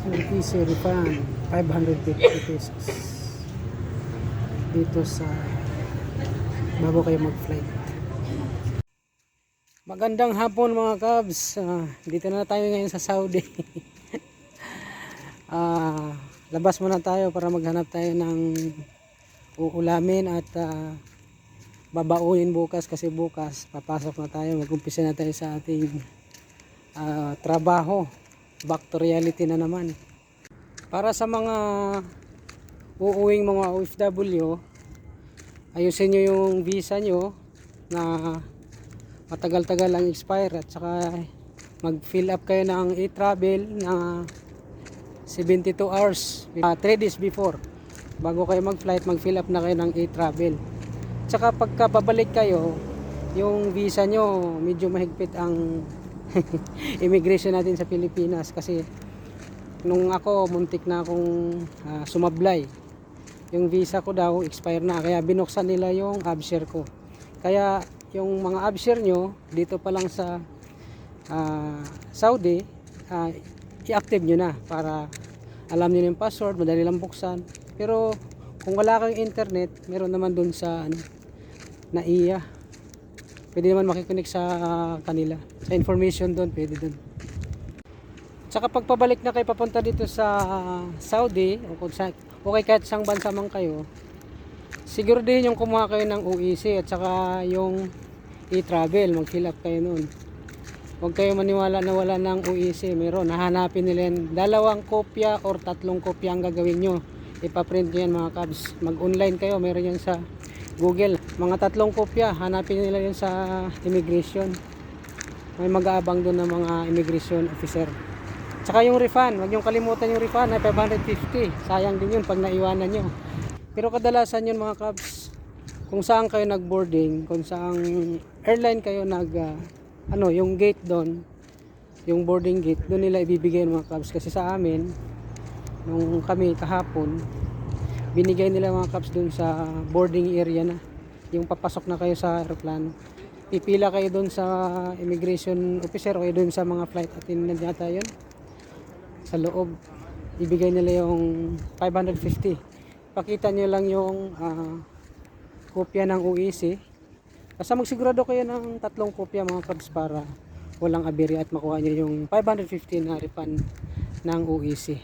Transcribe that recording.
UTC refund 550 pesos dito sa bago kayo mag-flight. Magandang hapon mga Cubs. Dito na tayo ngayon sa Saudi. Labas muna tayo para maghanap tayo ng uulamin at babaunin bukas, kasi bukas papasok na tayo, mag-umpisa na tayo sa ating trabaho. Back to reality na naman. Para sa mga uuwing mga OFW, ayusin nyo yung visa nyo na matagal-tagal ang expire, at saka mag-fill up kayo ng e-travel na 72 hours, 3 days before bago kayo mag-flight, mag-fill up na kayo ng e-travel. Tsaka pagka babalik kayo, yung visa nyo medyo mahigpit ang immigration natin sa Pilipinas, kasi nung ako muntik na akong sumablay, yung visa ko daw expire na, kaya binuksan nila yung abshare ko. Kaya yung mga abshare nyo dito pa lang sa Saudi, i-active nyo na para alam nyo yung password, madali lang buksan. Pero kung wala kang internet, meron naman dun sa NAIA, pwede naman makikinig sa kanila, sa information doon, pwede doon. Tsaka pagpabalik na kayo papunta dito sa Saudi, o kahit isang bansa man kayo, siguro din yung kumuha kayo ng OEC at saka yung e-travel, mag-fill up kayo noon. Huwag kayo maniwala na wala ng OEC, meron, hahanapin nila yan. 2 kopya or 3 kopya ang gagawin nyo, ipaprint nyo yan mga Cubs. Mag-online kayo, meron yan sa Google, mga 3 kopya, hanapin nila yun sa immigration. May mag-aabang doon ng mga immigration officer. Tsaka yung refund, huwag yung kalimutan yung refund na 550, sayang din yun pag naiwanan nyo. Pero kadalasan yun mga Cubs, kung saan kayo nag-boarding, kung saan airline kayo yung gate doon, yung boarding gate, doon nila ibibigay mga Cubs. Kasi sa amin, nung kami kahapon, binigay nila mga Cubs dun sa boarding area na, yung papasok na kayo sa aeroplano, pipila kayo dun sa immigration officer o kayo dun sa mga flight attendant yata yun, sa loob, ibigay nila yung 550. Pakita nyo lang yung kopya ng OEC, basta magsigurado kayo ng 3 kopya mga Cubs para walang aberya at makuha nyo yung 550 na refund ng OEC.